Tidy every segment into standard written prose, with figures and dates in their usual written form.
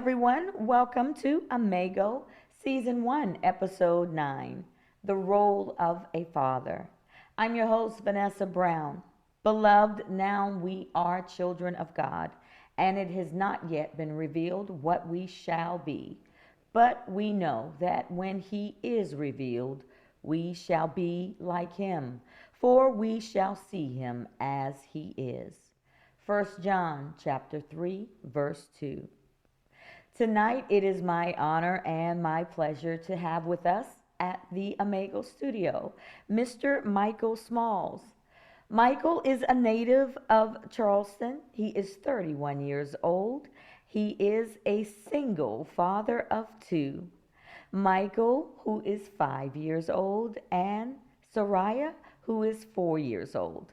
everyone. Welcome to Amago, Season 1, Episode 9, The Role of a Father. I'm your host, Vanessa Brown. Beloved, now we are children of God, and it has not yet been revealed what we shall be. But we know that when He is revealed, we shall be like Him, for we shall see Him as He is. 1 John chapter 3, verse 2. Tonight, it is my honor and my pleasure to have with us at the Amago studio, Mr. Micheal Smalls. Micheal is a native of Charleston. He is 31 years old. He is a single father of two. Micheal, who is 5 years old, and Soraya, who is 4 years old.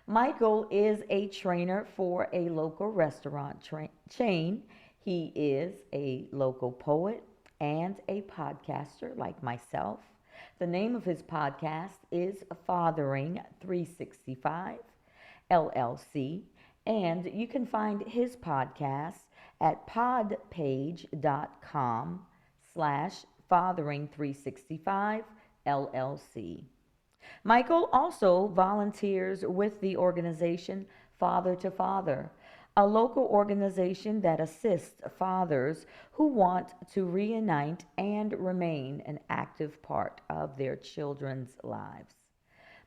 Micheal is a trainer for a local restaurant chain. He is a local poet and a podcaster like myself. The name of his podcast is Fathering 365 LLC, and you can find his podcast at podpage.com/Fathering365 LLC. Micheal also volunteers with the organization Father to Father, a local organization that assists fathers who want to reunite and remain an active part of their children's lives.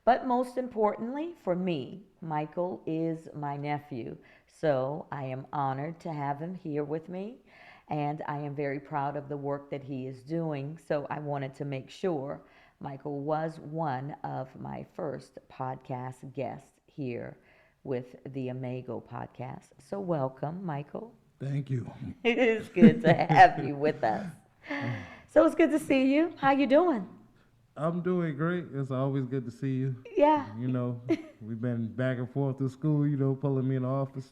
But most importantly for me, Micheal is my nephew, so I am honored to have him here with me, and I am very proud of the work that he is doing, so I wanted to make sure Micheal was one of my first podcast guests here with the Amago podcast. So welcome, Micheal. Thank you. It is good to have you with us. So it's good to see you. How you doing? I'm doing great. It's always good to see you. Yeah. You know, we've been back and forth to school, pulling me in the office.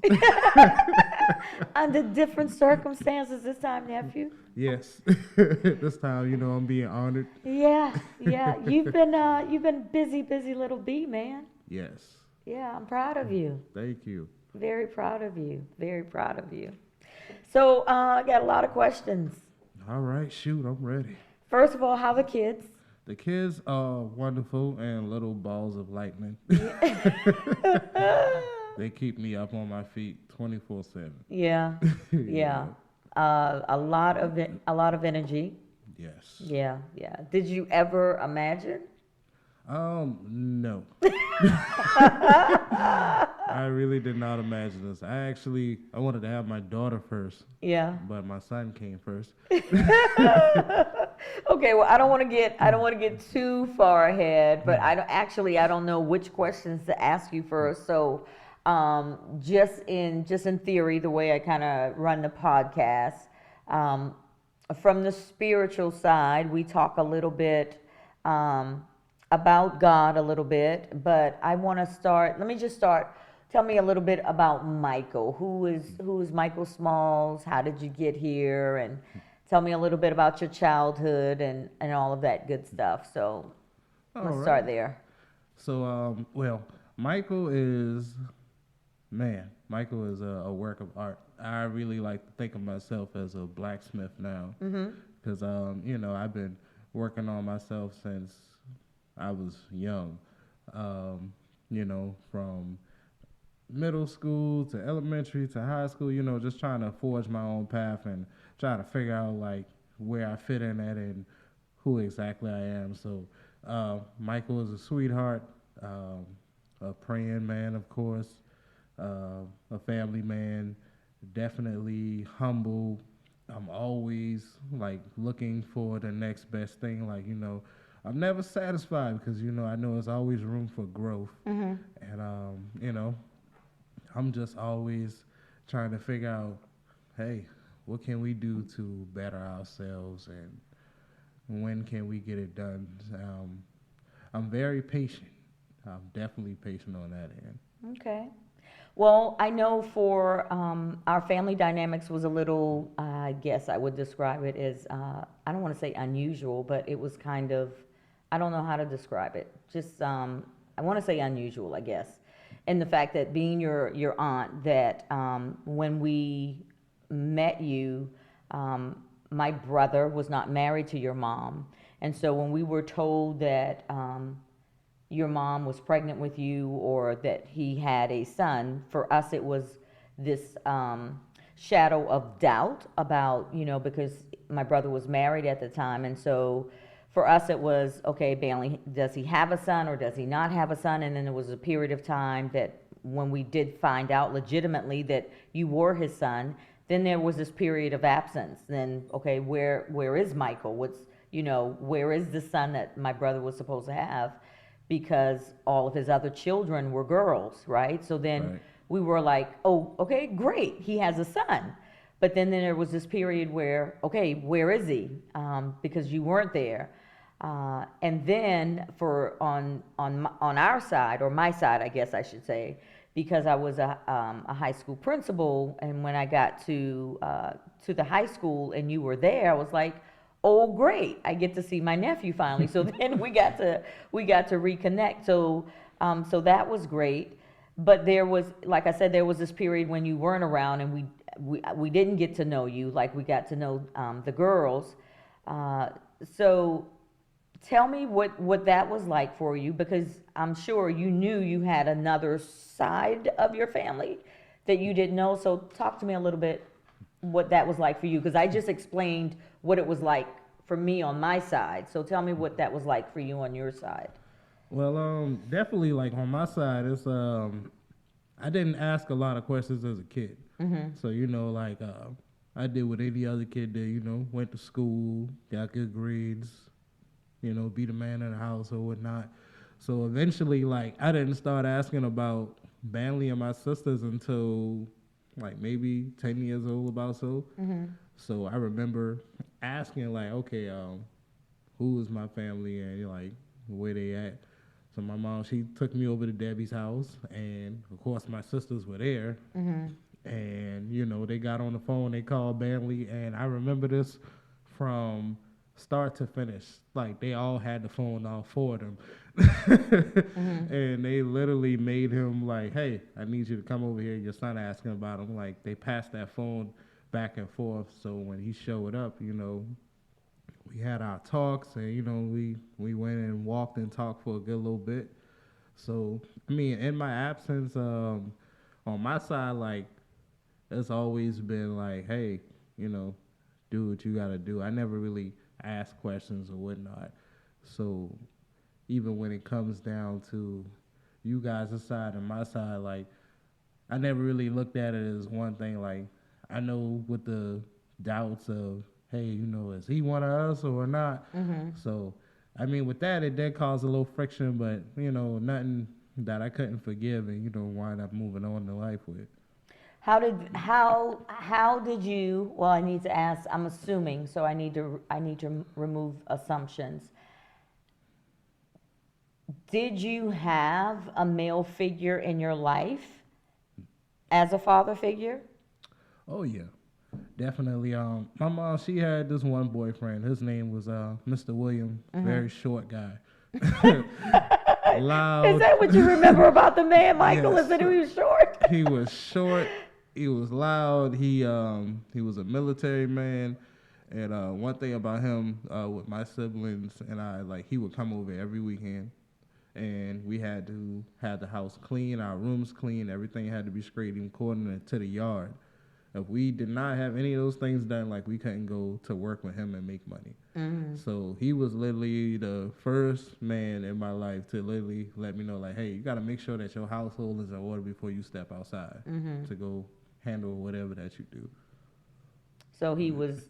Under different circumstances this time, nephew. Yes. This time, I'm being honored. Yeah. You've been busy little bee, man. Yes. Yeah, I'm proud of you. Thank you. Very proud of you. Very proud of you. So I got a lot of questions. All right, shoot, I'm ready. First of all, how are the kids? The kids are wonderful and little balls of lightning. They keep me up on my feet 24/7. Yeah. A lot of energy. Yes. Yeah. Did you ever imagine? No. I really did not imagine this. I wanted to have my daughter first. Yeah. But my son came first. Okay, well, I don't want to get too far ahead, but I don't know which questions to ask you first. So, just in theory, the way I kind of run the podcast, from the spiritual side, we talk a little bit about God a little bit, but I want to start. Let me just start. Tell me a little bit about Micheal. Who is Micheal Smalls? How did you get here? And tell me a little bit about your childhood and all of that good stuff. So let's start there. So, Micheal is a work of art. I really like to think of myself as a blacksmith now, because I've been working on myself since I was young. From middle school to elementary to high school, just trying to forge my own path and trying to figure out like where I fit in at and who exactly I am. So Micheal is a sweetheart, a praying man, of course, a family man, definitely humble. I'm always like looking for the next best thing. Like, I'm never satisfied because, I know there's always room for growth. And, I'm just always trying to figure out, hey, what can we do to better ourselves and when can we get it done? I'm very patient. I'm definitely patient on that end. Okay. Well, I know for our family dynamics was a little, I guess I would describe it as, I don't want to say unusual, but it was kind of, I don't know how to describe it. Just, I want to say unusual, I guess. And the fact that being your aunt, that when we met you, My brother was not married to your mom. And so when we were told that your mom was pregnant with you or that he had a son, for us it was this shadow of doubt about, because my brother was married at the time. And so for us it was, okay, Bailey, does he have a son or does he not have a son? And then there was a period of time that when we did find out legitimately that you were his son, then there was this period of absence. Then, okay, where is Michael? Where is the son that my brother was supposed to have? Because all of his other children were girls, right? So then Right. we were like, oh, okay, great, he has a son. But then there was this period where, okay, where is he? Because you weren't there. And then on our side, or my side, I guess I should say, because I was a high school principal, and when I got to the high school and you were there, I was like, oh great, I get to see my nephew finally. So then we got to reconnect. So that was great. But there was, like I said, there was this period when you weren't around, and we didn't get to know you like we got to know the girls. So tell me what that was like for you, because I'm sure you knew you had another side of your family that you didn't know. So talk to me a little bit what that was like for you, because I just explained what it was like for me on my side. So tell me what that was like for you on your side. Well, definitely like on my side, it's I didn't ask a lot of questions as a kid. So like I did what any other kid did. Went to school, got good grades. Be the man of the house or whatnot. So eventually, like I didn't start asking about Banley and my sisters until like maybe 10 years old about so. So I remember asking like, okay, who is my family and like where they at. So my mom, she took me over to Debbie's house, and of course my sisters were there. And they got on the phone, they called Banley, and I remember this from start to finish. Like they all had the phone, all four of them, and they literally made him like, "Hey, I need you to come over here. Your son asking about him." Like they passed that phone back and forth. So when he showed up, we had our talks, and we went and walked and talked for a good little bit. So I mean, in my absence, on my side, like it's always been like, hey, you know, do what you gotta do. I never really ask questions or whatnot. So even when it comes down to you guys' side and my side, like I never really looked at it as one thing. Like I know with the doubts of, hey, is he one of us or not? So I mean, with that, it did cause a little friction, but nothing that I couldn't forgive and wind up moving on to life with. How did you? Well, I need to ask. I'm assuming, so I need to remove assumptions. Did you have a male figure in your life as a father figure? Oh yeah, definitely. My mom, she had this one boyfriend. His name was Mr. William. Very short guy. Is Loud. that what you remember about the man, Michael? Is Yes. that he was short? He was short. He was loud. He was a military man. And one thing about him, with my siblings and I, like he would come over every weekend, and we had to have the house clean, our rooms clean, everything had to be straight, even according to the yard. If we did not have any of those things done, like we couldn't go to work with him and make money. So he was literally the first man in my life to literally let me know, like, hey, you got to make sure that your household is in order before you step outside to go handle whatever that you do. So he was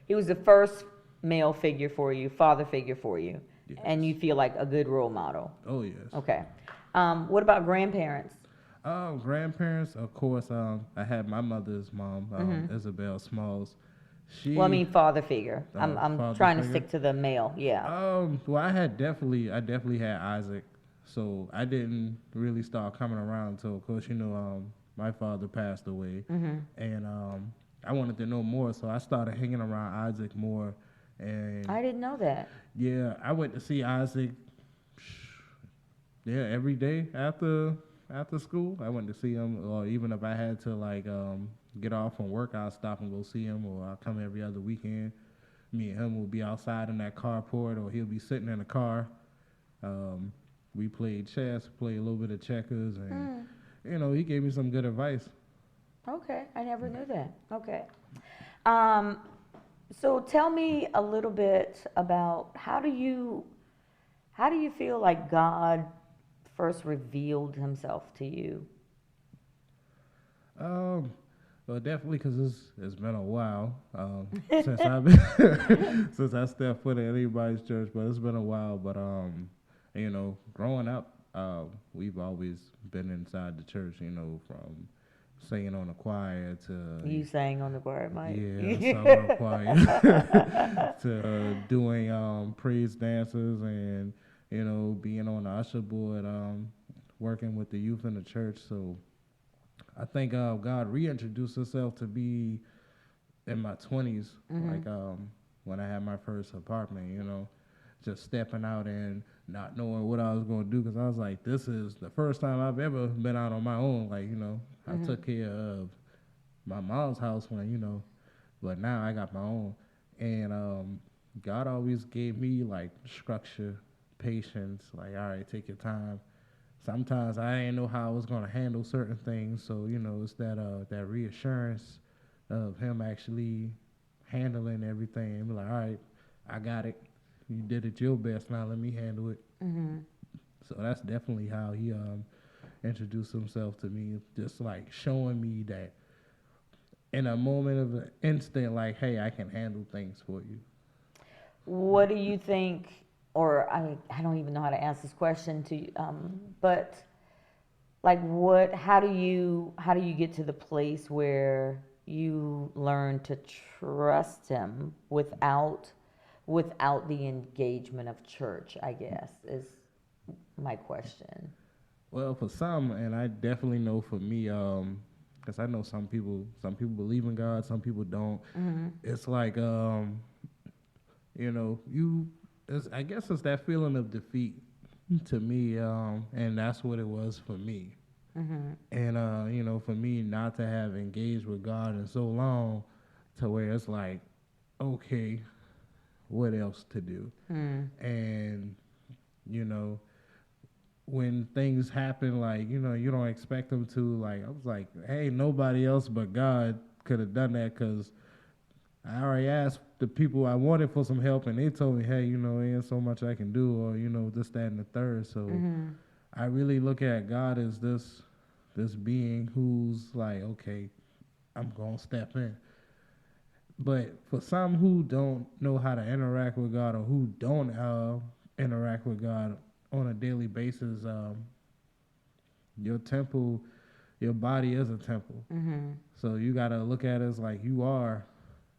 the first male figure for you, father figure for you, and Yes. you feel like a good role model. Oh yes. Okay. What about grandparents? Grandparents, of course. I had my mother's mom, Isabel Smalls. Well, I She, mean father figure. I'm father trying to figure. stick to the male. Yeah. Well, I definitely had Isaac, so I didn't really start coming around until, of course, my father passed away, and I wanted to know more, so I started hanging around Isaac more, and I didn't know that. yeah, I went to see Isaac, every day after school. I went to see him, or even if I had to like get off from work, I'll stop and go see him, or I'll come every other weekend. Me and him will be outside in that carport, or he'll be sitting in the car. Um, we played chess, played a little bit of checkers, and Mm, he gave me some good advice. okay, I never knew that. Okay. Um, so tell me a little bit about how do you feel like God first revealed himself to you? Um, well, definitely because it's been a while since I've been since I stepped foot in anybody's church, but it's been a while. But growing up, we've always been inside the church. From singing on the choir to You sang on the choir yeah, I mic. sung on the choir to doing praise dances and being on the usher board, working with the youth in the church. So I think God reintroduced Himself to me in my 20s, Mhm. like when I had my first apartment. Just stepping out and not knowing what I was going to do because I was like, this is the first time I've ever been out on my own. Like I Mhm. took care of my mom's house when but now I got my own, and God always gave me like structure, patience. Like, all right, take your time. Sometimes I didn't know how I was gonna handle certain things, so it's that reassurance of him actually handling everything and be like, all right, I got it. You did it your best. Now let me handle it. Mhm. So that's definitely how he introduced himself to me, just like showing me that in a moment of an instant, like, hey, I can handle things for you. What do you think, or I don't even know how to ask this question to you, but like how do you get to the place where you learn to trust him without the engagement of church, I guess, is my question. Well, for some, and I definitely know for me, because I know some people believe in God, some people don't. Mhm. It's like, you, I guess it's that feeling of defeat to me, and that's what it was for me. Mhm. And for me not to have engaged with God in so long, to where it's like, okay, what else to do? Mhm. And you know, when things happen, like you don't expect them to. Like I was like, hey, nobody else but God could have done that because I already asked the people I wanted for some help, and they told me, hey, there ain't so much I can do, or this, that, and the third. So Mhm. I really look at God as this being who's like, okay, I'm gonna step in. But for some who don't know how to interact with God or who don't interact with God on a daily basis, your temple, your body is a temple. Mhm. So you got to look at it as like you are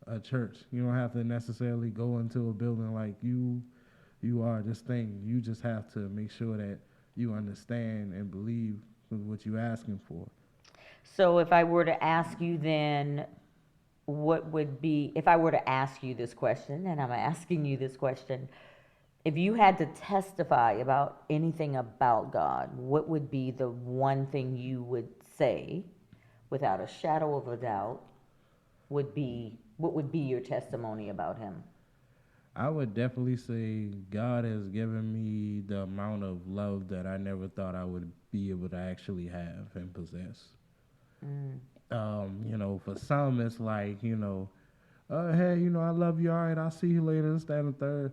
a church. You don't have to necessarily go into a building like you are this thing. You just have to make sure that you understand and believe what you're asking for. So if I were to ask you then, what would be, if I were to ask you this question, and I'm asking you this question, if you had to testify about anything about God, what would be the one thing you would say without a shadow of a doubt what would be your testimony about him? I would definitely say God has given me the amount of love that I never thought I would be able to actually have and possess. Mm. For some, it's like, hey, I love you. All right, I'll see you later. This, that, and the third.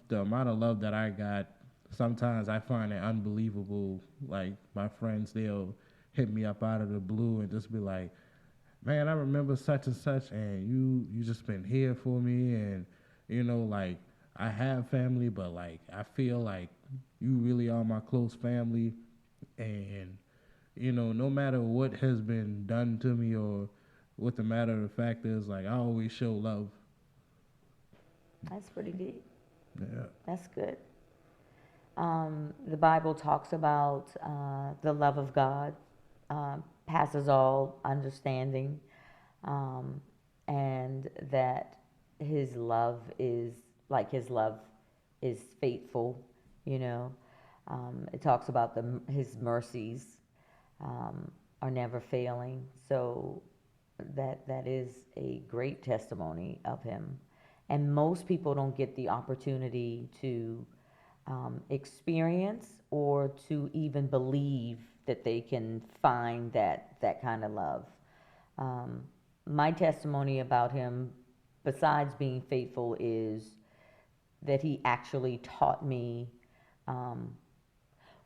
The amount of love that I got, sometimes I find it unbelievable. Like, my friends, they'll hit me up out of the blue and just be like, man, I remember such and such, and you just been here for me, and like I have family, but like I feel like you really are my close family, and no matter what has been done to me or what the matter of fact is, like I always show love. That's pretty deep. Yeah. That's good. The Bible talks about the love of God passes all understanding, um, and that His love is His love is faithful. You know, it talks about His mercies um, are never failing. So that is a great testimony of him. And most people don't get the opportunity to experience or to even believe that they can find that kind of love. Um, my testimony about him, besides being faithful, is that he actually taught me um,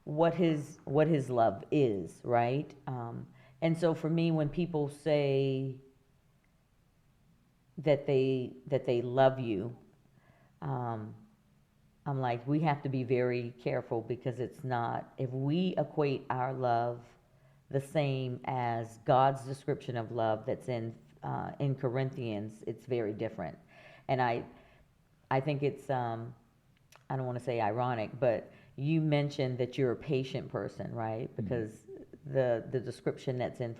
what his love is, right? And so for me, when people say that they love you, um, I'm like, we have to be very careful because it's not. If we equate our love the same as God's description of love that's in Corinthians, it's very different. And I think it's I don't want to say ironic, but you mentioned that you're a patient person, right? Because the description that's in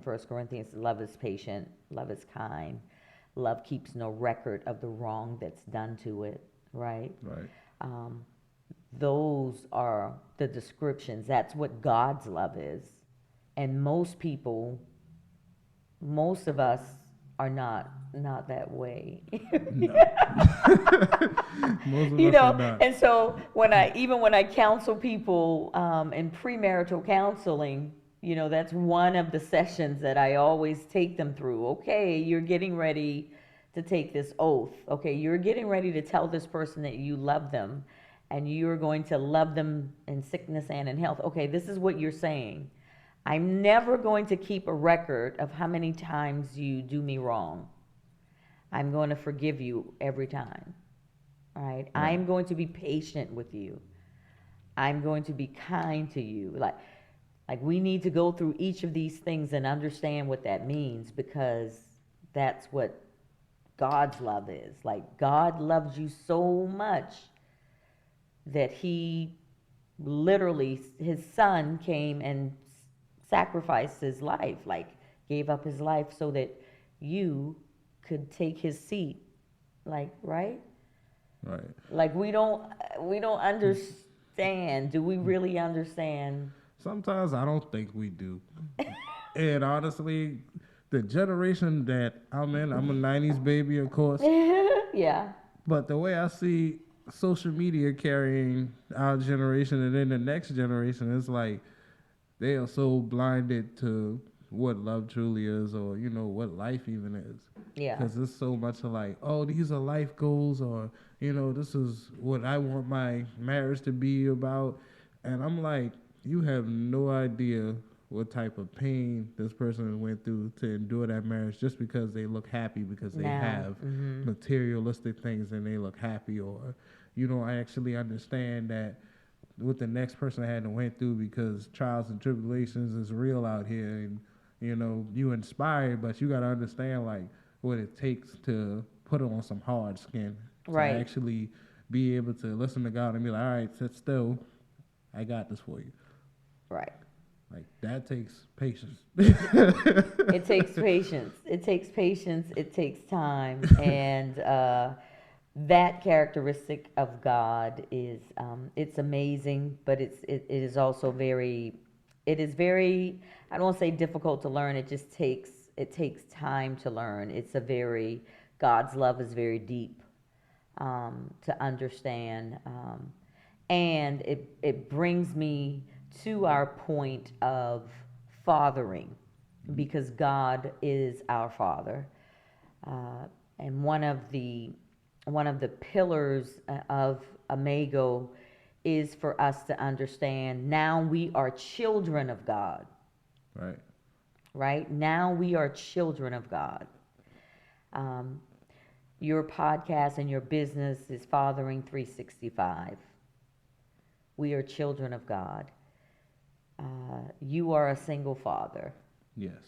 First Corinthians, love is patient, love is kind, love keeps no record of the wrong that's done to it, right? Right. Um, those are the descriptions. That's what God's love is, and most of us are not that way. No. Most of You us are know, not. and so when I counsel people in premarital counseling, that's one of the sessions that I always take them through. Okay, you're getting ready to take this oath. Okay, you're getting ready to tell this person that you love them and you're going to love them in sickness and in health. Okay, this is what you're saying. I'm never going to keep a record of how many times you do me wrong. I'm going to forgive you every time. All right. Right. I'm going to be patient with you. I'm going to be kind to you. Like we need to go through each of these things and understand what that means, because that's what God's love is. Like God loves you so much that he literally, his son came and sacrificed his life, like gave up his life so that you could take his seat. Like, right? Right. Like we don't understand. Do we really understand? Sometimes I don't think we do. And honestly, the generation that I'm in, I'm a 90s baby, of course. Yeah. But the way I see social media carrying our generation and then the next generation, it's like they are so blinded to what love truly is, or what life even is. Yeah. Because it's so much like, oh, these are life goals, or this is what I want my marriage to be about. And I'm like, you have no idea what type of pain this person went through to endure that marriage just because they look happy, because they Now. have materialistic things and they look happy, or I actually understand that what the next person had to went through, because trials and tribulations is real out here, and you inspired, but you got to understand like what it takes to put on some hard skin Right. to actually be able to listen to God and be like, all right, sit still, I got this for you. Right. Like that takes patience. It takes patience. It takes patience. It takes time, and that characteristic of God is it's amazing, but it is also very. It is very. I don't want to say difficult to learn. It takes time to learn. God's love is very deep to understand, and it brings me to our point of fathering, because God is our Father, and one of the pillars of Amago is for us to understand now we are children of God. Right. Right? Now we are children of God. Your podcast and your business is Fathering 365. We are children of God. You are a single father. Yes.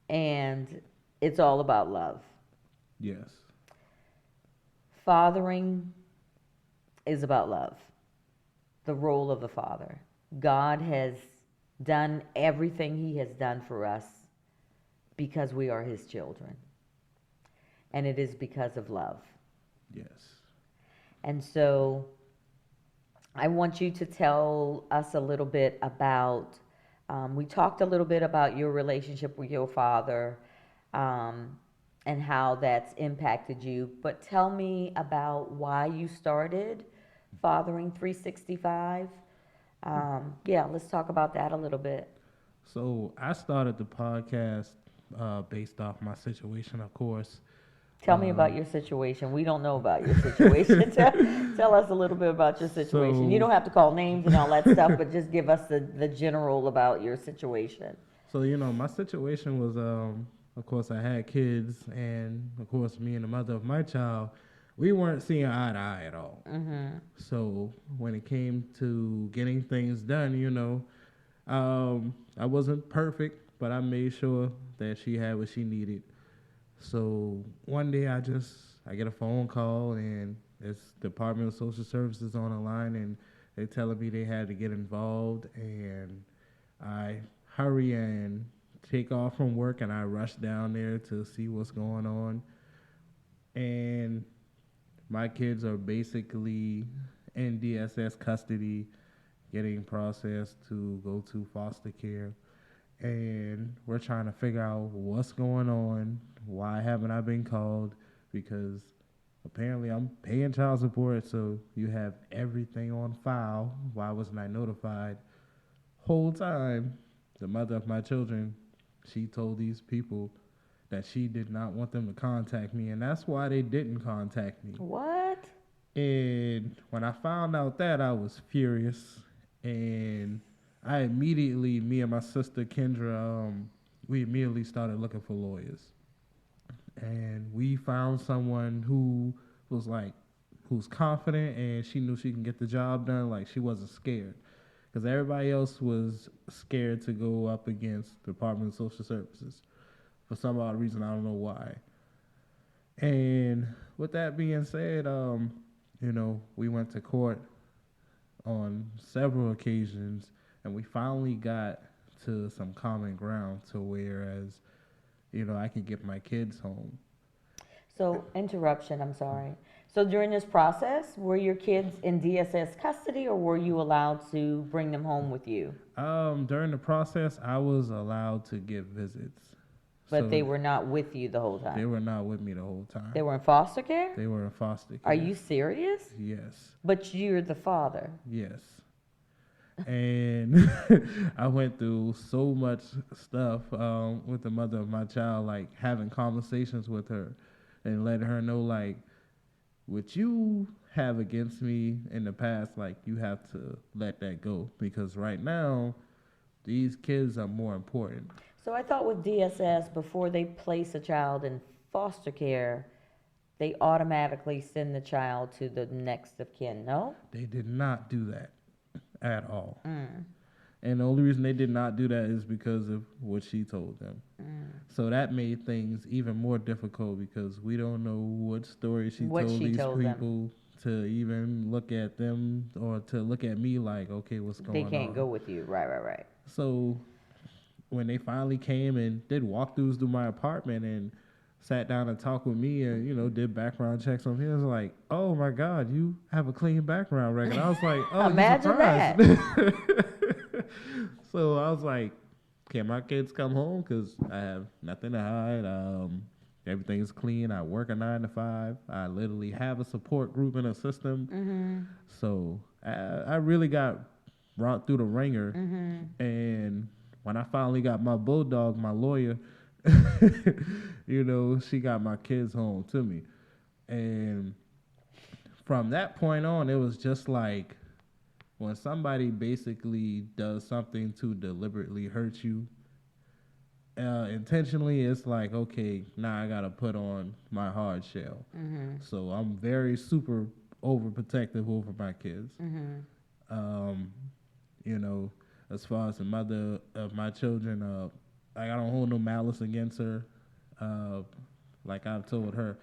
And it's all about love. Yes. Fathering is about love, the role of the father. God has done everything he has done for us because we are his children. And it is because of love. Yes. And so I want you to tell us a little bit about We talked a little bit about your relationship with your father, um, and how that's impacted you. But tell me about why you started Fathering 365. Yeah, let's talk about that a little bit. So I started the podcast based off my situation, of course. Tell me about Um, your situation. We don't know about your situation. Tell us a little bit about your situation. You so don't have to call names and all that stuff, but just give us the general about your situation. So my situation was, of course, I had kids, and of course, me and the mother of my child, we weren't seeing eye to eye at all. Mm-hmm. So when it came to getting things done, I wasn't perfect, but I made sure that she had what she needed. So one day, I get a phone call, and it's Department of Social Services on the line, and they telling me they had to get involved, and I hurry and take off from work, and I rush down there to see what's going on. And my kids are basically in DSS custody, getting processed to go to foster care. And we're trying to figure out what's going on. Why haven't I been called? Because apparently I'm paying child support, so you have everything on file. Why wasn't I notified? Whole time, the mother of my children, she told these people that she did not want them to contact me, and that's why they didn't contact me. What? And when I found out that, I was furious, and me and my sister Kendra, we immediately started looking for lawyers, and we found someone who was like, who's confident, and she knew she can get the job done. Like, she wasn't scared, because everybody else was scared to go up against the Department of Social Services for some odd reason. I don't know why. And with that being said, we went to court on several occasions, and we finally got to some common ground to whereas, I can get my kids home. So, interruption, I'm sorry. So, during this process, were your kids in DSS custody or were you allowed to bring them home with you? During the process, I was allowed to give visits. But So they were not with you the whole they time? were not with me the whole time. They were in foster care? They were in foster Are care. you serious? Yes. But you're the father. Yes. And I went through so much stuff with the mother of my child, like having conversations with her and letting her know, like, what you have against me in the past, like, you have to let that go, because right now these kids are more important. So I thought with DSS, before they place a child in foster care, they automatically send the child to the next of kin, no? They did not do that at all. Mm. And the only reason they did not do that is because of what she told them. So that made things even more difficult, because we don't know what story she What told she these told them. people to even look at them, or to look at me like, okay, what's They going on? can't go with you. Right. So when they finally came and did walkthroughs through my apartment and sat down and talked with me and, did background checks on me, it was like, oh my God, you have a clean background record. I was like, oh, you Imagine surprised? that. So I was like, can my kids come home? Because I have nothing to hide. Everything's clean. I work a 9 to 5. I literally have a support group and a system. Mm-hmm. So I really got brought through the ringer. Mm-hmm. And when I finally got my bulldog, my lawyer, she got my kids home to me. And from that point on, it was just like, when somebody basically does something to deliberately hurt you, intentionally, it's like, okay, now I gotta put on my hard shell. Mm-hmm. So I'm very super overprotective over my kids. Mm-hmm. Um, you know, as far as the mother of my children, I don't hold no malice against her. Uh, like I've told her,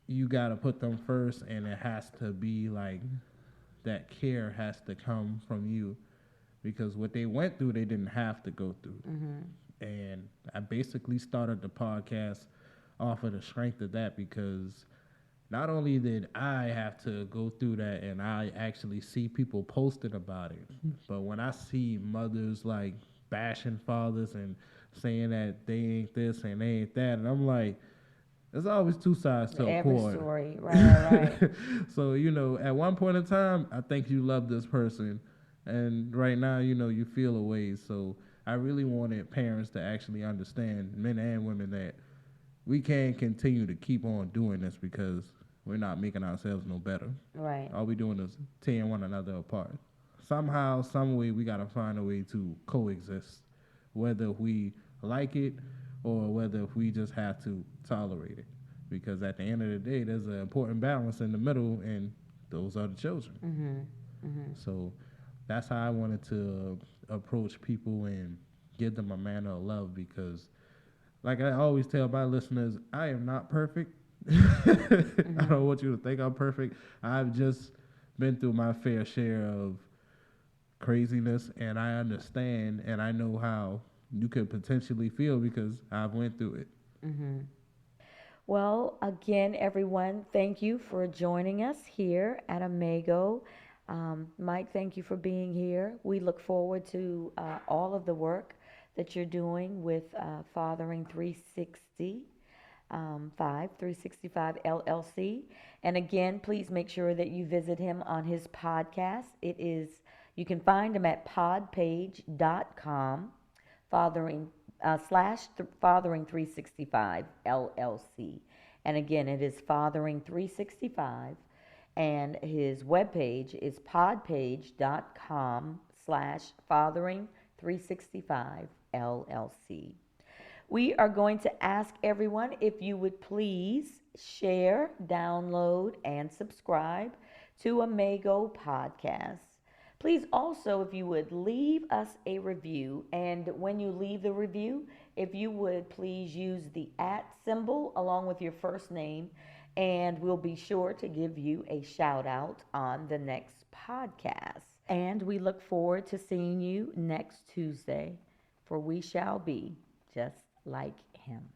you gotta put them first, and it has to be like that care has to come from you, because what they went through, they didn't have to go through. Mm-hmm. And I basically started the podcast off of the strength of that, because not only did I have to go through that and I actually see people posting about it, but when I see mothers like bashing fathers and saying that they ain't this and they ain't that. And I'm like, there's always two sides to a Every coin. story, right. So, at one point in time, I think you love this person. And right now, you feel a way. So I really wanted parents to actually understand, men and women, that we can't continue to keep on doing this because we're not making ourselves no better. Right. All we doing is tearing one another apart. Somehow, some way, we gotta find a way to coexist, whether we like it or whether we just have to tolerate it. Because at the end of the day, there's an important balance in the middle, and those are the children. So that's how I wanted to approach people and give them a manner of love because, like I always tell my listeners, I am not perfect. I don't want you to think I'm perfect. I've just been through my fair share of craziness, and I understand and I know how you could potentially feel because I've went through it. Well, again, everyone, thank you for joining us here at Amago. Mike, thank you for being here. We look forward to all of the work that you're doing with Fathering 360. 365 LLC. And again, please make sure that you visit him on his podcast. You can find him at podpage.com, fathering fathering 365 LLC. And again, it is fathering 365. And his webpage is podpage.com fathering 365 LLC. We are going to ask everyone if you would please share, download, and subscribe to Amago Podcast. Please also, if you would leave us a review, and when you leave the review, if you would please use the @ symbol along with your first name, and we'll be sure to give you a shout out on the next podcast. And we look forward to seeing you next Tuesday, for we shall be just like him.